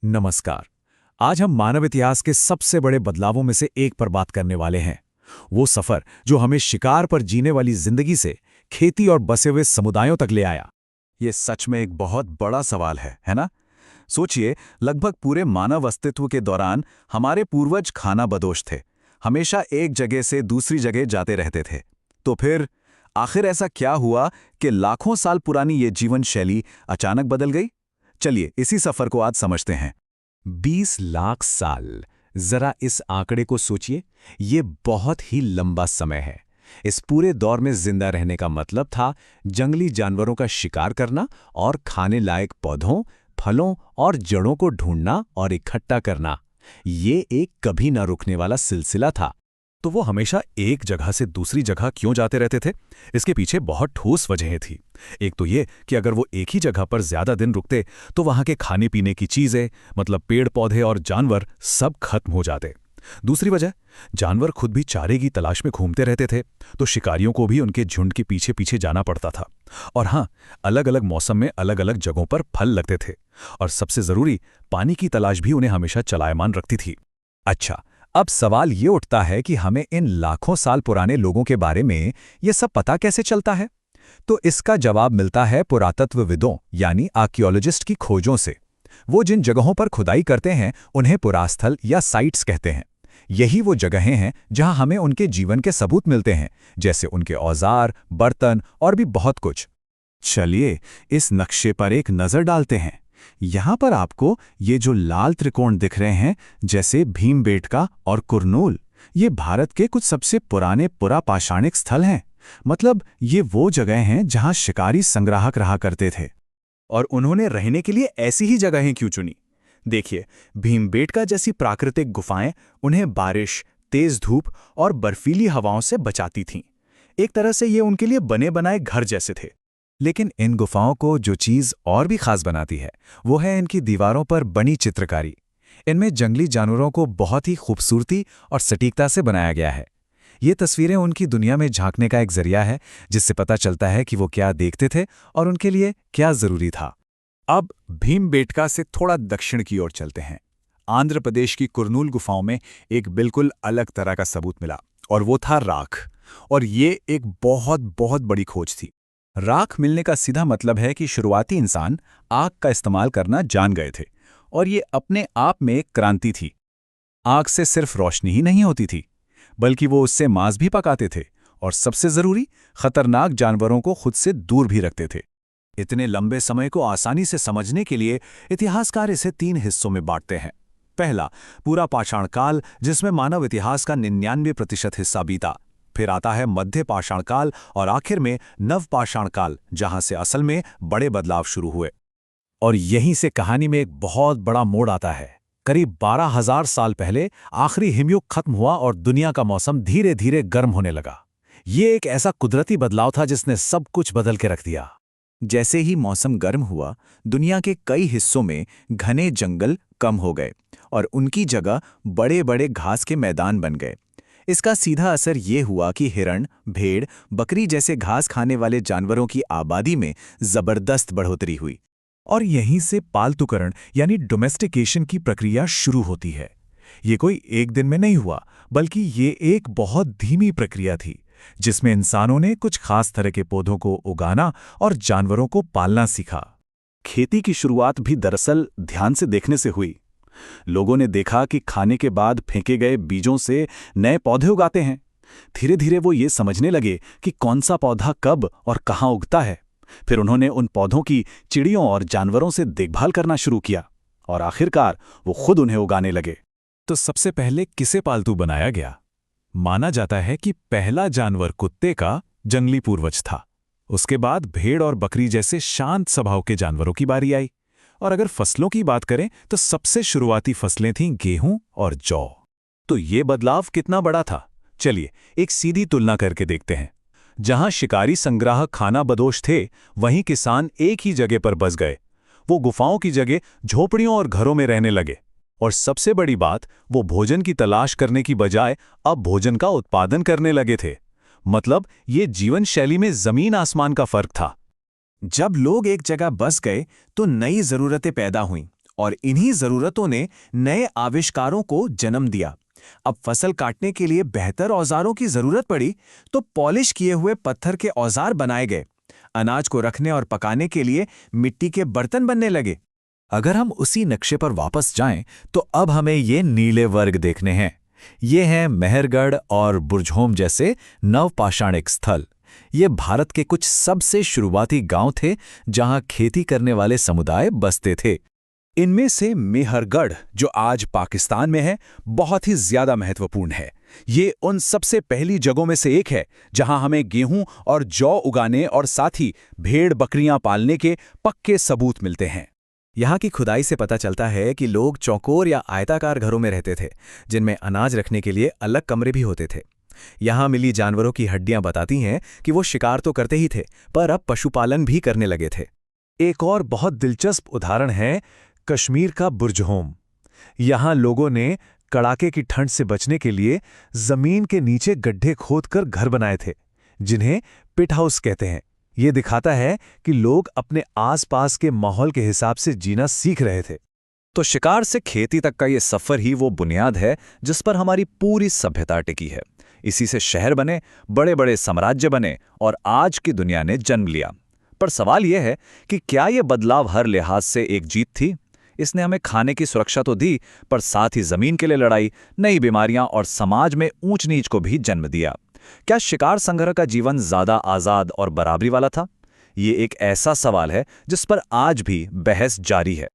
नमस्कार। आज हम मानव इतिहास के सबसे बड़े बदलावों में से एक पर बात करने वाले हैं। वो सफर जो हमें शिकार पर जीने वाली जिंदगी से खेती और बसे हुए समुदायों तक ले आया। ये सच में एक बहुत बड़ा सवाल है ना? सोचिए, लगभग पूरे मानव अस्तित्व के दौरान हमारे पूर्वज खानाबदोश थे। हमेशा एक जगह से दूसरी जगह जाते रहते थे। तो फिर आखिर ऐसा क्या हुआ कि लाखों साल पुरानी ये जीवन शैली अचानक बदल गई? चलिए इसी सफर को आज समझते हैं। 20 लाख साल, जरा इस आंकड़े को सोचिए। ये बहुत ही लंबा समय है। इस पूरे दौर में जिंदा रहने का मतलब था जंगली जानवरों का शिकार करना और खाने लायक पौधों, फलों और जड़ों को ढूंढना और इकट्ठा करना। ये एक कभी ना रुकने वाला सिलसिला था। तो वो हमेशा एक जगह से दूसरी जगह क्यों जाते रहते थे? इसके पीछे बहुत ठोस वजहें थी। एक तो ये कि अगर वो एक ही जगह पर ज्यादा दिन रुकते तो वहां के खाने पीने की चीजें, मतलब पेड़ पौधे और जानवर, सब खत्म हो जाते। दूसरी वजह, जानवर खुद भी चारे की तलाश में घूमते रहते थे, तो शिकारियों को भी उनके झुंड के पीछे पीछे जाना पड़ता था। और हाँ, अलग अलग मौसम में अलग अलग जगहों पर फल लगते थे। और सबसे जरूरी, पानी की तलाश भी उन्हें हमेशा चलायमान रखती थी। अच्छा, अब सवाल ये उठता है कि हमें इन लाखों साल पुराने लोगों के बारे में ये सब पता कैसे चलता है? तो इसका जवाब मिलता है पुरातत्वविदों यानी आर्कियोलॉजिस्ट की खोजों से। वो जिन जगहों पर खुदाई करते हैं उन्हें पुरास्थल या साइट्स कहते हैं। यही वो जगहें हैं जहां हमें उनके जीवन के सबूत मिलते हैं, जैसे उनके औजार, बर्तन और भी बहुत कुछ। चलिए इस नक्शे पर एक नज़र डालते हैं। यहाँ पर आपको ये जो लाल त्रिकोण दिख रहे हैं, जैसे भीमबेटका और कुरनूल, ये भारत के कुछ सबसे पुराने पुरापाषाणिक स्थल हैं। मतलब ये वो जगह हैं जहाँ शिकारी संग्राहक रहा करते थे। और उन्होंने रहने के लिए ऐसी ही जगहें क्यों चुनी? देखिए, भीमबेटका जैसी प्राकृतिक गुफाएं उन्हें बारिश, तेज धूप और बर्फीली हवाओं से बचाती थीं। एक तरह से ये उनके लिए बने बनाए घर जैसे थे। लेकिन इन गुफाओं को जो चीज़ और भी खास बनाती है वो है इनकी दीवारों पर बनी चित्रकारी। इनमें जंगली जानवरों को बहुत ही खूबसूरती और सटीकता से बनाया गया है। ये तस्वीरें उनकी दुनिया में झांकने का एक जरिया है, जिससे पता चलता है कि वो क्या देखते थे और उनके लिए क्या जरूरी था। अब भीमबेटका से थोड़ा दक्षिण की ओर चलते हैं। आंध्र प्रदेश की कुरनूल गुफाओं में एक बिल्कुल अलग तरह का सबूत मिला, और वो था राख। और ये एक बहुत बहुत बड़ी खोज थी। राख मिलने का सीधा मतलब है कि शुरुआती इंसान आग का इस्तेमाल करना जान गए थे, और ये अपने आप में एक क्रांति थी। आग से सिर्फ रोशनी ही नहीं होती थी, बल्कि वो उससे मांस भी पकाते थे, और सबसे जरूरी, खतरनाक जानवरों को खुद से दूर भी रखते थे। इतने लंबे समय को आसानी से समझने के लिए इतिहासकार इसे 3 हिस्सों में बांटते हैं। पहला, पूरा पाषाण काल, जिसमें मानव इतिहास का 99% हिस्सा बीता। फिर आता है मध्य पाषाण काल, और आखिर में नव पाषाण काल, जहां से असल में बड़े बदलाव शुरू हुए। और यहीं से कहानी में एक बहुत बड़ा मोड़ आता है। करीब 12,000 साल पहले आखिरी हिमयुग खत्म हुआ और दुनिया का मौसम धीरे धीरे गर्म होने लगा। ये एक ऐसा कुदरती बदलाव था जिसने सब कुछ बदल के रख दिया। जैसे ही मौसम गर्म हुआ, दुनिया के कई हिस्सों में घने जंगल कम हो गए और उनकी जगह बड़े बड़े घास के मैदान बन गए। इसका सीधा असर ये हुआ कि हिरण, भेड़, बकरी जैसे घास खाने वाले जानवरों की आबादी में जबरदस्त बढ़ोतरी हुई। और यहीं से पालतूकरण यानी डोमेस्टिकेशन की प्रक्रिया शुरू होती है। ये कोई एक दिन में नहीं हुआ, बल्कि ये एक बहुत धीमी प्रक्रिया थी, जिसमें इंसानों ने कुछ खास तरह के पौधों को उगाना और जानवरों को पालना सीखा। खेती की शुरुआत भी दरअसल ध्यान से देखने से हुई। लोगों ने देखा कि खाने के बाद फेंके गए बीजों से नए पौधे उगाते हैं। धीरे धीरे वो ये समझने लगे कि कौन सा पौधा कब और कहाँ उगता है। फिर उन्होंने उन पौधों की चिड़ियों और जानवरों से देखभाल करना शुरू किया, और आखिरकार वो खुद उन्हें उगाने लगे। तो सबसे पहले किसे पालतू बनाया गया? माना जाता है कि पहला जानवर कुत्ते का जंगली पूर्वज था। उसके बाद भेड़ और बकरी जैसे शांत स्वभाव के जानवरों की बारी आई। और अगर फसलों की बात करें तो सबसे शुरुआती फसलें थीं गेहूं और जौ। तो ये बदलाव कितना बड़ा था? चलिए एक सीधी तुलना करके देखते हैं। जहां शिकारी संग्राहक खानाबदोश थे, वहीं किसान एक ही जगह पर बस गए। वो गुफाओं की जगह झोपड़ियों और घरों में रहने लगे। और सबसे बड़ी बात, वो भोजन की तलाश करने की बजाय अब भोजन का उत्पादन करने लगे थे। मतलब ये जीवन शैली में जमीन आसमान का फर्क था। जब लोग एक जगह बस गए तो नई जरूरतें पैदा हुईं, और इन्हीं जरूरतों ने नए आविष्कारों को जन्म दिया। अब फसल काटने के लिए बेहतर औजारों की जरूरत पड़ी तो पॉलिश किए हुए पत्थर के औजार बनाए गए। अनाज को रखने और पकाने के लिए मिट्टी के बर्तन बनने लगे। अगर हम उसी नक्शे पर वापस जाएं तो अब हमें ये नीले वर्ग देखने हैं। ये हैं मेहरगढ़ और बुरझोम जैसे नवपाषाणिक स्थल। ये भारत के कुछ सबसे शुरुआती गांव थे जहां खेती करने वाले समुदाय बसते थे। इनमें से मेहरगढ़, जो आज पाकिस्तान में है, बहुत ही ज्यादा महत्वपूर्ण है। ये उन सबसे पहली जगहों में से एक है जहां हमें गेहूं और जौ उगाने और साथ ही भेड़ बकरियां पालने के पक्के सबूत मिलते हैं। यहाँ की खुदाई से पता चलता है कि लोग चौकोर या आयताकार घरों में रहते थे, जिनमें अनाज रखने के लिए अलग कमरे भी होते थे। यहाँ मिली जानवरों की हड्डियां बताती हैं कि वो शिकार तो करते ही थे, पर अब पशुपालन भी करने लगे थे। एक और बहुत दिलचस्प उदाहरण है कश्मीर का बुरझोम। यहाँ लोगों ने कड़ाके की ठंड से बचने के लिए जमीन के नीचे गड्ढे खोदकर घर बनाए थे, जिन्हें पिट हाउस कहते हैं। ये दिखाता है कि लोग अपने आसपास के माहौल के हिसाब से जीना सीख रहे थे। तो शिकार से खेती तक का ये सफर ही वो बुनियाद है जिस पर हमारी पूरी सभ्यता टिकी है। इसी से शहर बने, बड़े बड़े साम्राज्य बने और आज की दुनिया ने जन्म लिया। पर सवाल यह है कि क्या ये बदलाव हर लिहाज से एक जीत थी? इसने हमें खाने की सुरक्षा तो दी, पर साथ ही जमीन के लिए लड़ाई, नई बीमारियां और समाज में ऊंच नीच को भी जन्म दिया। क्या शिकार संग्रह का जीवन ज्यादा आजाद और बराबरी वाला था? ये एक ऐसा सवाल है जिस पर आज भी बहस जारी है।